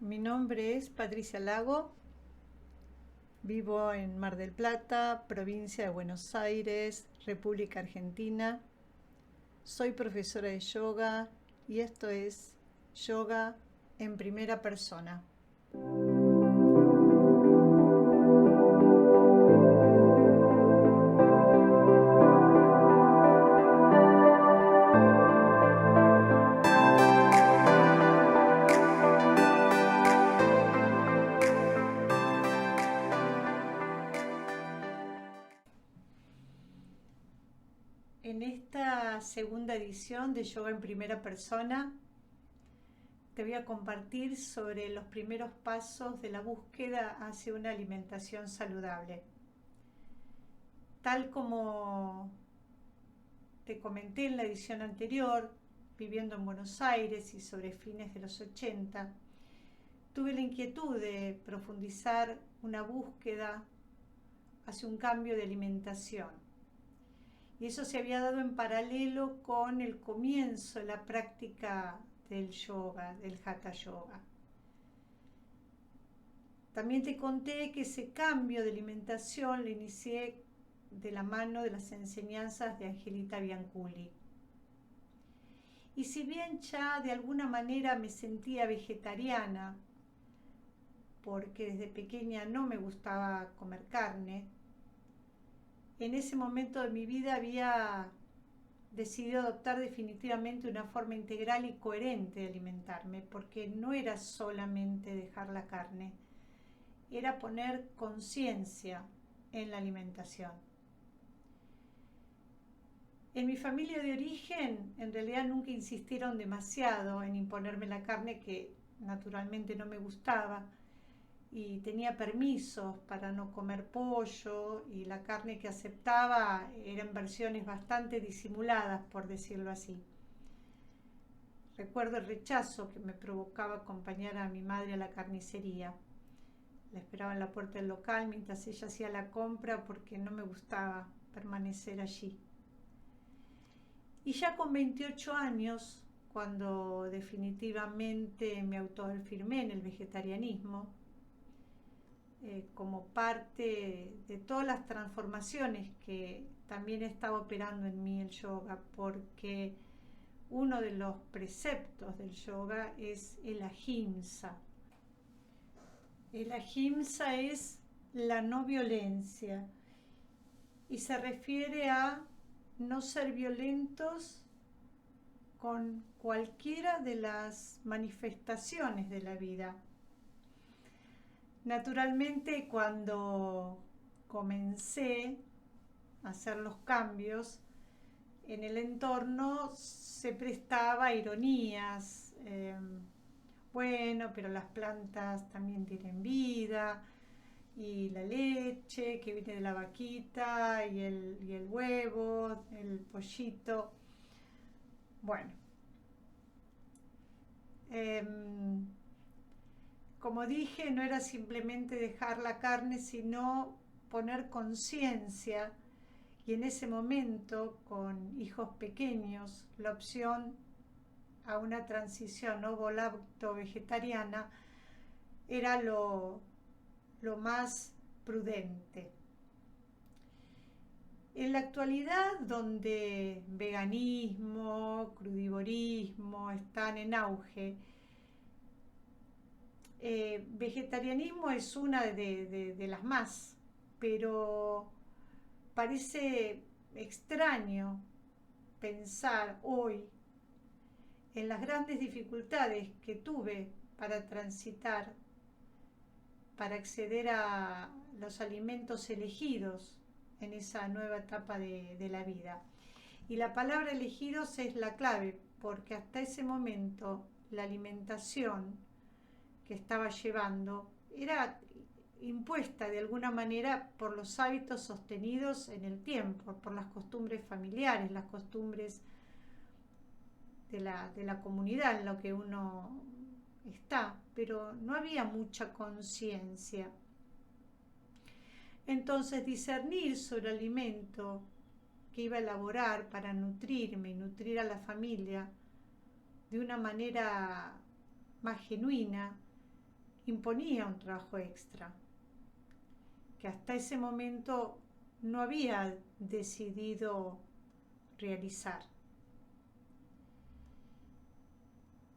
Mi nombre es Patricia Lago, vivo en Mar del Plata, provincia de Buenos Aires, República Argentina. Soy profesora de yoga y esto es Yoga en Primera Persona. En esta segunda edición de Yoga en Primera Persona te voy a compartir sobre los primeros pasos de la búsqueda hacia una alimentación saludable. Tal como te comenté en la edición anterior, viviendo en Buenos Aires y sobre fines de los 80, tuve la inquietud de profundizar una búsqueda hacia un cambio de alimentación. Y eso se había dado en paralelo con el comienzo de la práctica del yoga, del Hatha Yoga. También te conté que ese cambio de alimentación lo inicié de la mano de las enseñanzas de Angelita Bianculi. Y si bien ya de alguna manera me sentía vegetariana, porque desde pequeña no me gustaba comer carne, en ese momento de mi vida había decidido adoptar definitivamente una forma integral y coherente de alimentarme, porque no era solamente dejar la carne, era poner conciencia en la alimentación. En mi familia de origen, en realidad nunca insistieron demasiado en imponerme la carne, que naturalmente no me gustaba, y tenía permisos para no comer pollo, y la carne que aceptaba eran versiones bastante disimuladas, por decirlo así. Recuerdo el rechazo que me provocaba acompañar a mi madre a la carnicería. La esperaba en la puerta del local mientras ella hacía la compra porque no me gustaba permanecer allí. Y ya con 28 años, cuando definitivamente me autoafirmé en el vegetarianismo, como parte de todas las transformaciones que también estaba operando en mí el yoga, porque uno de los preceptos del yoga es el ahimsa. El ahimsa es la no violencia y se refiere a no ser violentos con cualquiera de las manifestaciones de la vida. Naturalmente, cuando comencé a hacer los cambios en el entorno, se prestaba a ironías. Bueno, pero las plantas también tienen vida, y la leche que viene de la vaquita, y el huevo, el pollito. Bueno, como dije, no era simplemente dejar la carne, sino poner conciencia, y en ese momento, con hijos pequeños, la opción a una transición ovo-lacto-vegetariana era lo más prudente. En la actualidad, donde veganismo, crudivorismo están en auge, vegetarianismo es una de las más, pero parece extraño pensar hoy en las grandes dificultades que tuve para transitar, para acceder a los alimentos elegidos en esa nueva etapa de la vida. Y la palabra elegidos es la clave, porque hasta ese momento la alimentación que estaba llevando era impuesta de alguna manera por los hábitos sostenidos en el tiempo, por las costumbres familiares, las costumbres de la comunidad en la que uno está, pero no había mucha conciencia. Entonces, discernir sobre el alimento que iba a elaborar para nutrirme y nutrir a la familia de una manera más genuina imponía un trabajo extra que hasta ese momento no había decidido realizar.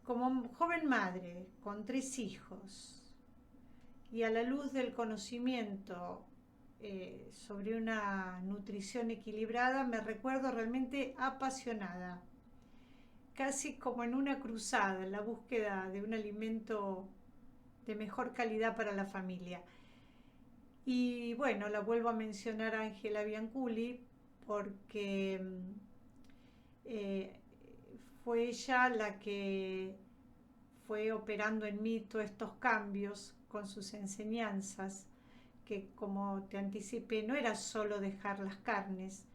Como joven madre con 3 hijos y a la luz del conocimiento sobre una nutrición equilibrada, me recuerdo realmente apasionada, casi como en una cruzada en la búsqueda de un alimento de mejor calidad para la familia. Y bueno, la vuelvo a mencionar a Angela Bianculi porque eh, fue ella la que fue operando en mí todos estos cambios con sus enseñanzas, que como te anticipé no era solo dejar las carnes,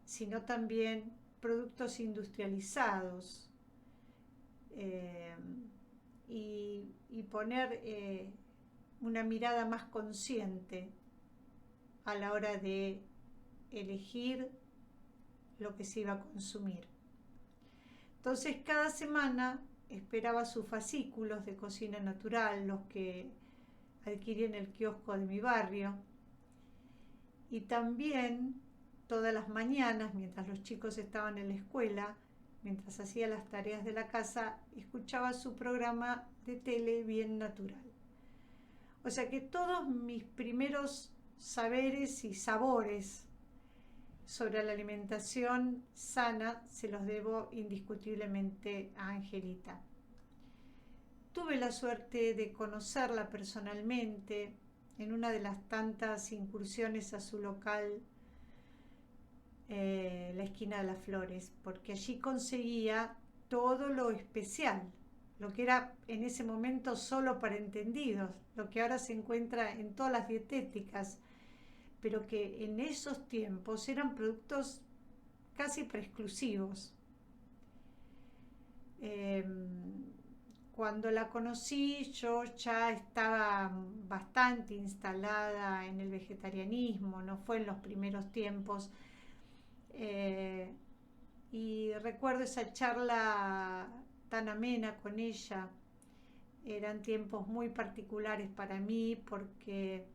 sino también productos industrializados, eh, y poner una mirada más consciente a la hora de elegir lo que se iba a consumir. Entonces cada semana esperaba sus fascículos de cocina natural, los que adquirí en el kiosco de mi barrio, y también todas las mañanas, mientras los chicos estaban en la escuela, mientras hacía las tareas de la casa, escuchaba su programa de tele Bien Natural. O sea que todos mis primeros saberes y sabores sobre la alimentación sana se los debo indiscutiblemente a Angelita. Tuve la suerte de conocerla personalmente en una de las tantas incursiones a su local, la esquina de las Flores, porque allí conseguía todo lo especial, lo que era en ese momento solo para entendidos, lo que ahora se encuentra en todas las dietéticas, pero que en esos tiempos eran productos casi preexclusivos. Cuando la conocí yo ya estaba bastante instalada en el vegetarianismo, no fue en los primeros tiempos, y recuerdo esa charla tan amena con ella. Eran tiempos muy particulares para mí porque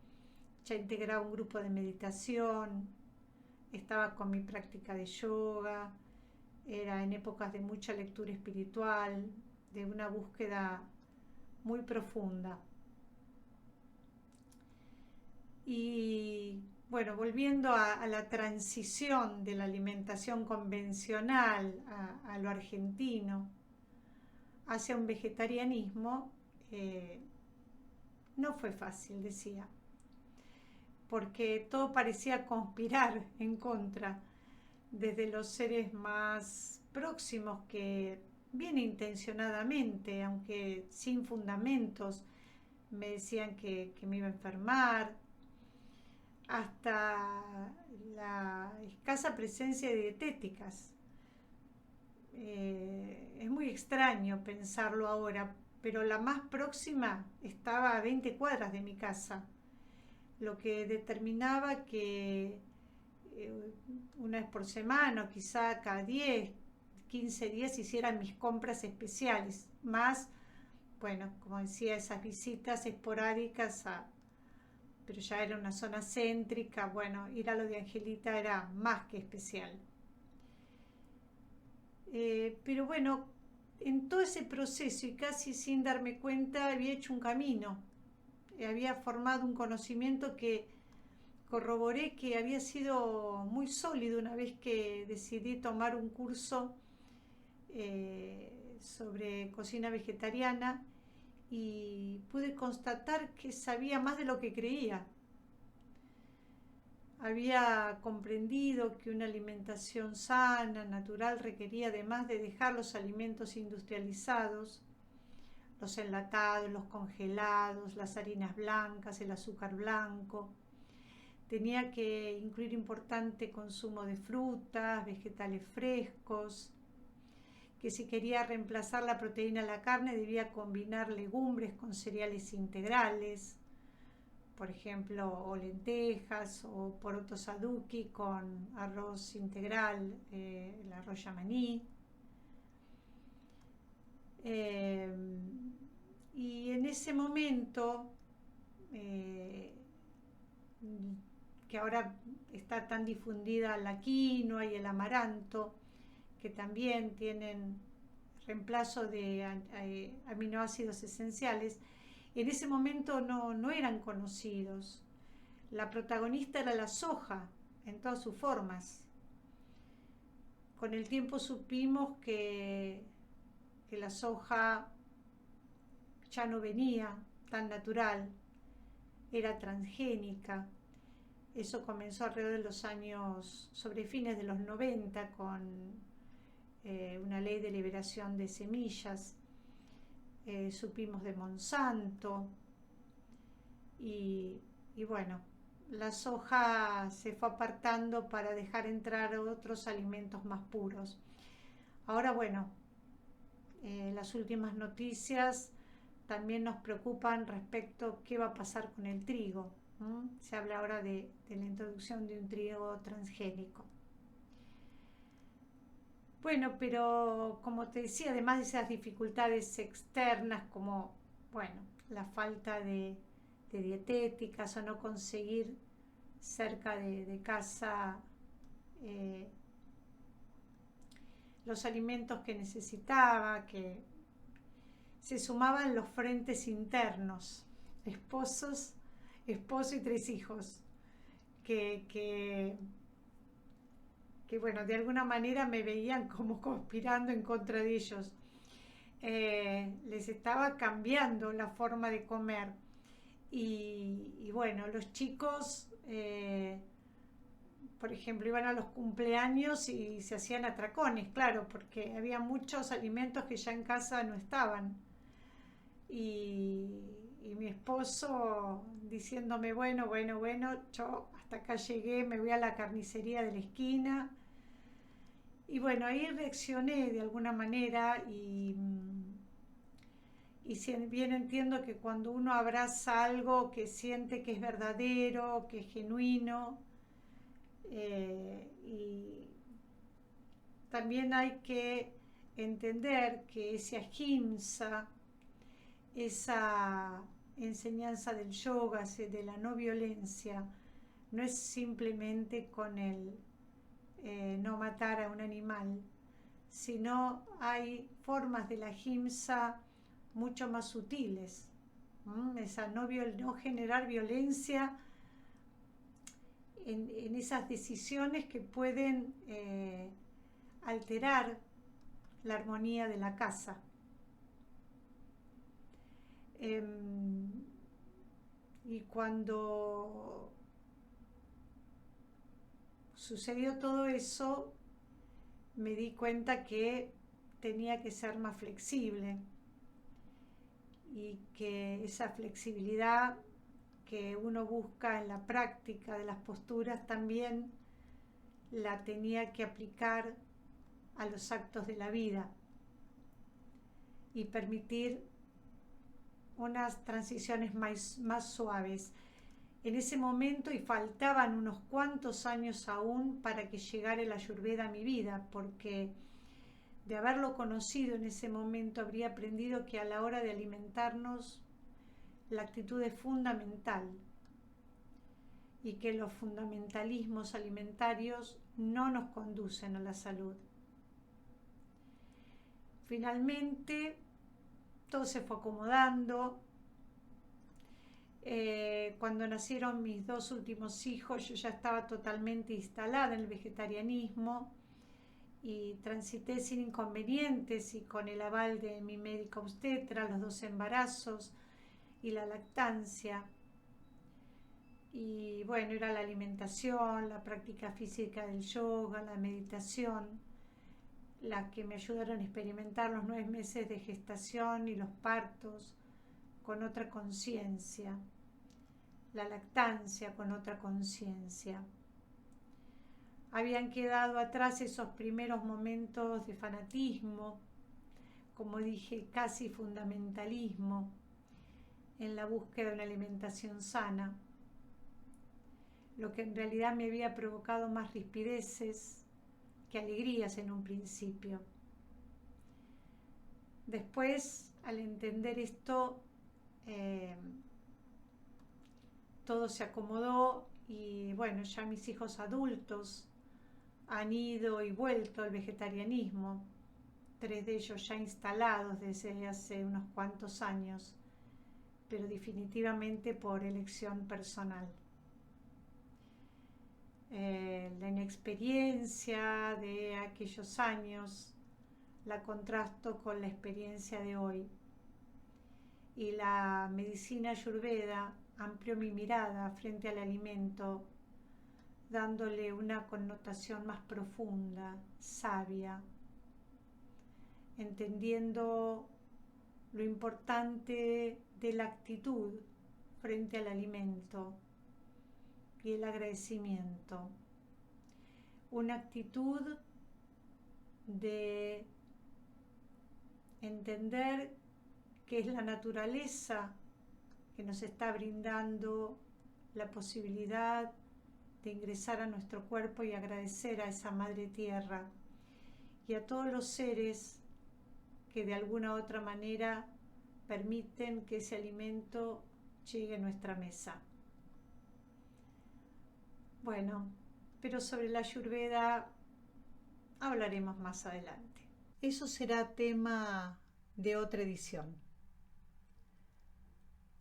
ya integraba un grupo de meditación, estaba con mi práctica de yoga, era en épocas de mucha lectura espiritual, de una búsqueda muy profunda. Y bueno, volviendo a la transición de la alimentación convencional a lo argentino hacia un vegetarianismo, no fue fácil, decía, porque todo parecía conspirar en contra, desde los seres más próximos que bien intencionadamente, aunque sin fundamentos, me decían que me iba a enfermar, hasta la escasa presencia de dietéticas. Es muy extraño pensarlo ahora, pero la más próxima estaba a 20 cuadras de mi casa, lo que determinaba que una vez por semana o quizá cada 10, 15 días hicieran mis compras especiales, más, bueno, como decía, esas visitas esporádicas pero ya era una zona céntrica. Bueno, ir a lo de Angelita era más que especial. Pero bueno, en todo ese proceso y casi sin darme cuenta había hecho un camino, había formado un conocimiento que corroboré que había sido muy sólido una vez que decidí tomar un curso sobre cocina vegetariana, y pude constatar que sabía más de lo que creía. Había comprendido que una alimentación sana, natural, requería, además de dejar los alimentos industrializados, los enlatados, los congelados, las harinas blancas, el azúcar blanco, tenía que incluir importante consumo de frutas, vegetales frescos, que si quería reemplazar la proteína de la carne debía combinar legumbres con cereales integrales, por ejemplo, o lentejas o porotos aduki con arroz integral, el arroz yamaní. Y en ese momento, eh, que ahora está tan difundida la quinoa y el amaranto, que también tienen reemplazo de aminoácidos esenciales, en ese momento no eran conocidos. La protagonista era la soja en todas sus formas. Con el tiempo supimos que la soja ya no venía tan natural, era transgénica. Eso comenzó alrededor de los años, sobre fines de los 90, con una ley de liberación de semillas. Supimos de Monsanto y bueno, la soja se fue apartando para dejar entrar otros alimentos más puros. Ahora bueno, las últimas noticias también nos preocupan respecto a qué va a pasar con el trigo. Se habla ahora de la introducción de un trigo transgénico. Bueno, pero como te decía, además de esas dificultades externas como, bueno, la falta de dietéticas o no conseguir cerca de casa eh, los alimentos que necesitaba, que se sumaban los frentes internos, esposo y 3 hijos, que, que, que bueno, de alguna manera me veían como conspirando en contra de ellos. Les estaba cambiando la forma de comer. Y bueno, los chicos, por ejemplo, iban a los cumpleaños y se hacían atracones, claro, porque había muchos alimentos que ya en casa no estaban. Y mi esposo diciéndome, bueno, yo hasta acá llegué, me voy a la carnicería de la esquina. Y bueno, ahí reaccioné de alguna manera y si bien entiendo que cuando uno abraza algo que siente que es verdadero, que es genuino, y también hay que entender que ese ahimsa, esa enseñanza del yoga, de la no violencia, no es simplemente con el no matar a un animal, sino hay formas de la ahimsa mucho más sutiles. Esa no generar violencia en esas decisiones que pueden alterar la armonía de la casa. Y cuando sucedió todo eso, me di cuenta que tenía que ser más flexible y que esa flexibilidad que uno busca en la práctica de las posturas también la tenía que aplicar a los actos de la vida y permitir unas transiciones más suaves. En ese momento, y faltaban unos cuantos años aún para que llegara el Ayurveda a mi vida, porque de haberlo conocido en ese momento habría aprendido que a la hora de alimentarnos la actitud es fundamental y que los fundamentalismos alimentarios no nos conducen a la salud. Finalmente, todo se fue acomodando. Cuando nacieron mis 2 últimos hijos, yo ya estaba totalmente instalada en el vegetarianismo y transité sin inconvenientes y con el aval de mi médica obstetra los 2 embarazos y la lactancia. Y bueno, era la alimentación, la práctica física del yoga, la meditación, las que me ayudaron a experimentar los 9 meses de gestación y los partos con otra conciencia, la lactancia con otra conciencia. Habían quedado atrás esos primeros momentos de fanatismo, como dije, casi fundamentalismo, en la búsqueda de una alimentación sana, lo que en realidad me había provocado más rispideces que alegrías en un principio. Después al entender esto, todo se acomodó y bueno, ya mis hijos adultos han ido y vuelto al vegetarianismo, 3 de ellos ya instalados desde hace unos cuantos años, pero definitivamente por elección personal. La inexperiencia de aquellos años la contrasto con la experiencia de hoy, y la medicina ayurveda amplió mi mirada frente al alimento, dándole una connotación más profunda, sabia, entendiendo lo importante de la actitud frente al alimento y el agradecimiento. Una actitud de entender que es la naturaleza que nos está brindando la posibilidad de ingresar a nuestro cuerpo y agradecer a esa madre tierra y a todos los seres que de alguna u otra manera permiten que ese alimento llegue a nuestra mesa. Bueno, pero sobre la Ayurveda hablaremos más adelante. Eso será tema de otra edición.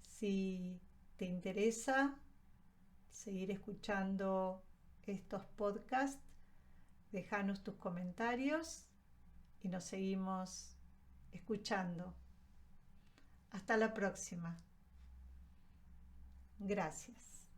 Si te interesa seguir escuchando estos podcasts, déjanos tus comentarios y nos seguimos escuchando. Hasta la próxima. Gracias.